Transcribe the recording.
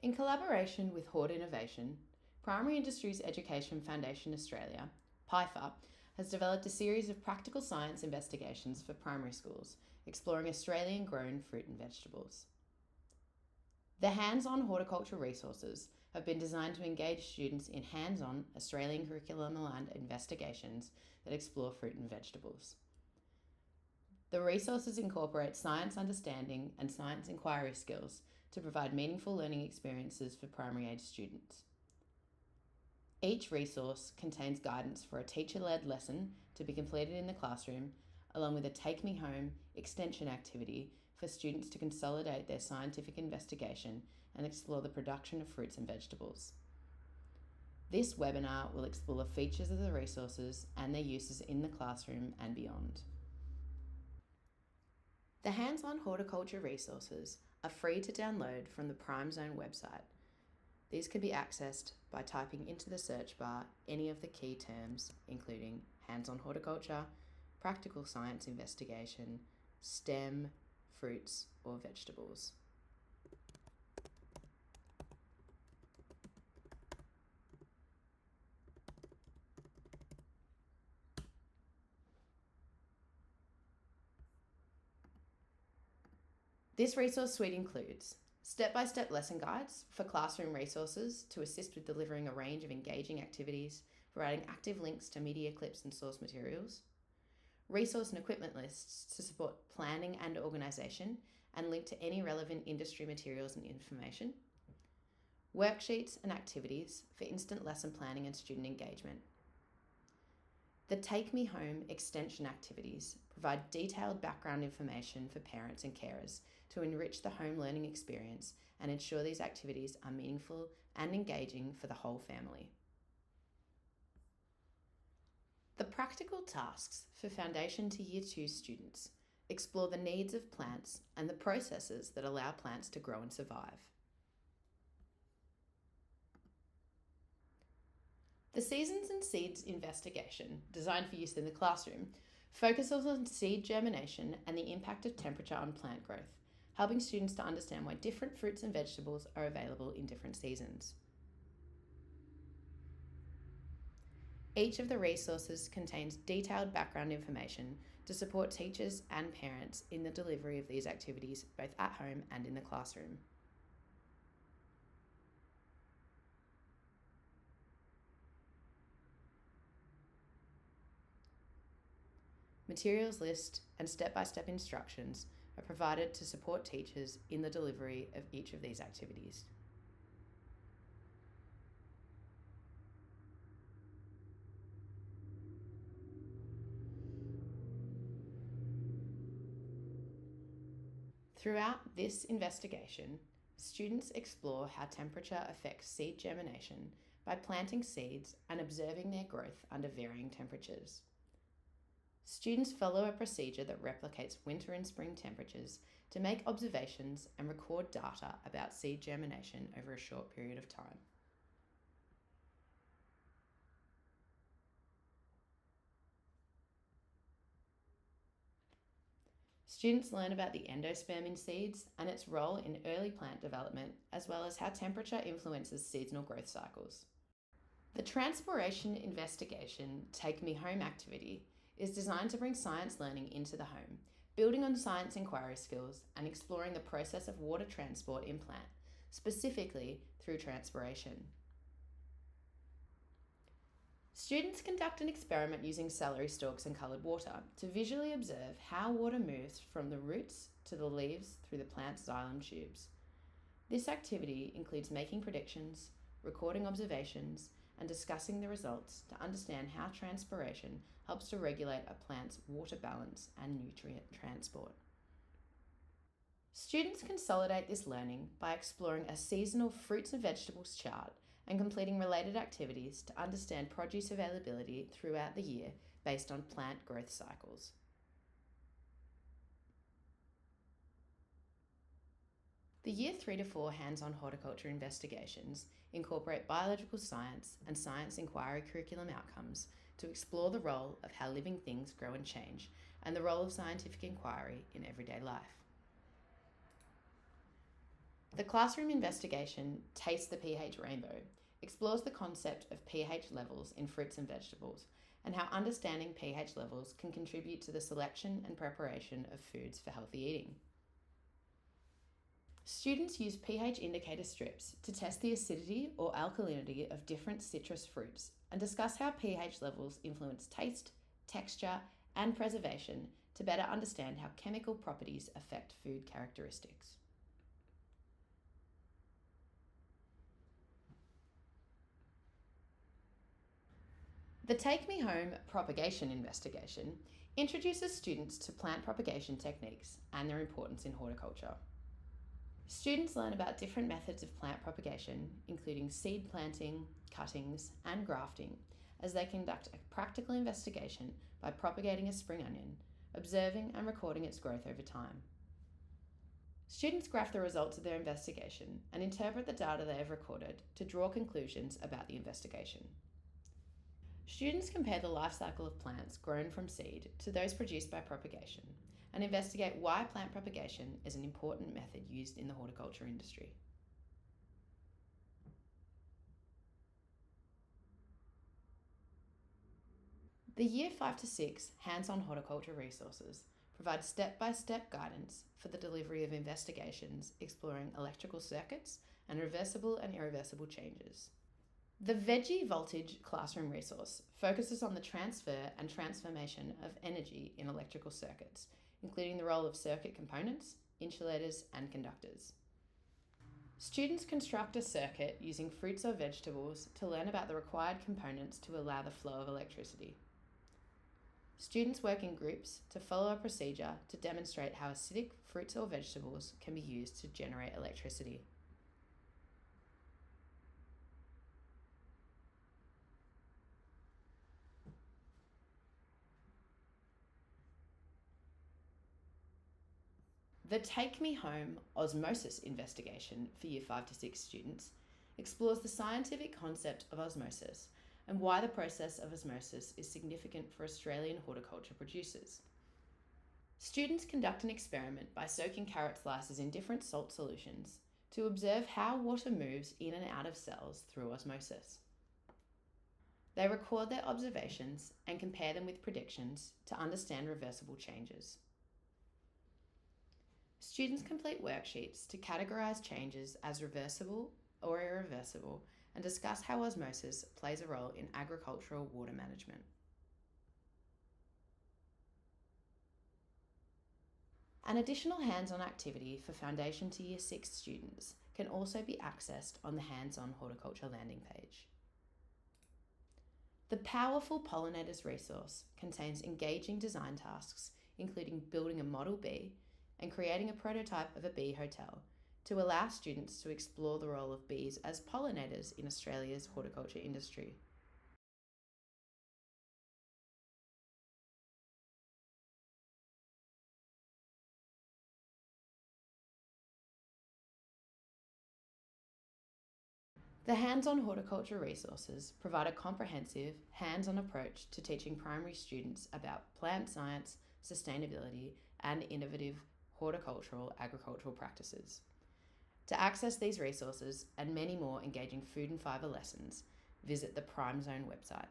In collaboration with Hort Innovation, Primary Industries Education Foundation Australia, PIFA, has developed a series of practical science investigations for primary schools, exploring Australian grown fruit and vegetables. The hands-on horticulture resources have been designed to engage students in hands-on Australian curriculum-aligned investigations that explore fruit and vegetables. The resources incorporate science understanding and science inquiry skills to provide meaningful learning experiences for primary-age students. Each resource contains guidance for a teacher-led lesson to be completed in the classroom, along with a Take Me Home extension activity for students to consolidate their scientific investigation and explore the production of fruits and vegetables. This webinar will explore the features of the resources and their uses in the classroom and beyond. The hands-on horticulture resources are free to download from the Prime Zone website. These can be accessed by typing into the search bar any of the key terms, including hands-on horticulture, practical science investigation, STEM, fruits or vegetables. This resource suite includes step-by-step lesson guides for classroom resources to assist with delivering a range of engaging activities, providing active links to media clips and source materials, resource and equipment lists to support planning and organisation and link to any relevant industry materials and information, worksheets and activities for instant lesson planning and student engagement. The Take Me Home extension activities provide detailed background information for parents and carers to enrich the home learning experience and ensure these activities are meaningful and engaging for the whole family. The practical tasks for Foundation to Year 2 students explore the needs of plants and the processes that allow plants to grow and survive. The Seasons and Seeds investigation, designed for use in the classroom, focuses on seed germination and the impact of temperature on plant growth, helping students to understand why different fruits and vegetables are available in different seasons. Each of the resources contains detailed background information to support teachers and parents in the delivery of these activities, both at home and in the classroom. Materials list and step-by-step instructions are provided to support teachers in the delivery of each of these activities. Throughout this investigation, students explore how temperature affects seed germination by planting seeds and observing their growth under varying temperatures. Students follow a procedure that replicates winter and spring temperatures to make observations and record data about seed germination over a short period of time. Students learn about the endosperm in seeds and its role in early plant development, as well as how temperature influences seasonal growth cycles. The Transpiration Investigation Take Me Home activity is designed to bring science learning into the home, building on science inquiry skills and exploring the process of water transport in plant, specifically through transpiration. Students conduct an experiment using celery stalks and coloured water to visually observe how water moves from the roots to the leaves through the plant's xylem tubes. This activity includes making predictions, recording observations, and discussing the results to understand how transpiration helps to regulate a plant's water balance and nutrient transport. Students consolidate this learning by exploring a seasonal fruits and vegetables chart and completing related activities to understand produce availability throughout the year based on plant growth cycles. The Year 3 to 4 hands-on horticulture investigations incorporate biological science and science inquiry curriculum outcomes to explore the role of how living things grow and change and the role of scientific inquiry in everyday life. The classroom investigation, Taste the pH Rainbow, explores the concept of pH levels in fruits and vegetables and how understanding pH levels can contribute to the selection and preparation of foods for healthy eating. Students use pH indicator strips to test the acidity or alkalinity of different citrus fruits and discuss how pH levels influence taste, texture, and preservation to better understand how chemical properties affect food characteristics. The Take Me Home propagation investigation introduces students to plant propagation techniques and their importance in horticulture. Students learn about different methods of plant propagation, including seed planting, cuttings, and grafting, as they conduct a practical investigation by propagating a spring onion, observing and recording its growth over time. Students graph the results of their investigation and interpret the data they have recorded to draw conclusions about the investigation. Students compare the life cycle of plants grown from seed to those produced by propagation and investigate why plant propagation is an important method used in the horticulture industry. The Year 5 to 6 hands-on horticulture resources provide step-by-step guidance for the delivery of investigations exploring electrical circuits and reversible and irreversible changes. The Veggie Voltage classroom resource focuses on the transfer and transformation of energy in electrical circuits, including the role of circuit components, insulators, and conductors. Students construct a circuit using fruits or vegetables to learn about the required components to allow the flow of electricity. Students work in groups to follow a procedure to demonstrate how acidic fruits or vegetables can be used to generate electricity. The Take Me Home osmosis investigation for Year 5 to 6 students explores the scientific concept of osmosis and why the process of osmosis is significant for Australian horticulture producers. Students conduct an experiment by soaking carrot slices in different salt solutions to observe how water moves in and out of cells through osmosis. They record their observations and compare them with predictions to understand reversible changes. Students complete worksheets to categorise changes as reversible or irreversible and discuss how osmosis plays a role in agricultural water management. An additional hands-on activity for Foundation to Year 6 students can also be accessed on the Hands-on Horticulture landing page. The Powerful Pollinators resource contains engaging design tasks, including building a model bee and creating a prototype of a bee hotel to allow students to explore the role of bees as pollinators in Australia's horticulture industry. The hands-on horticulture resources provide a comprehensive, hands-on approach to teaching primary students about plant science, sustainability, and innovative horticultural agricultural practices. To access these resources and many more engaging food and fibre lessons, visit the Prime Zone website.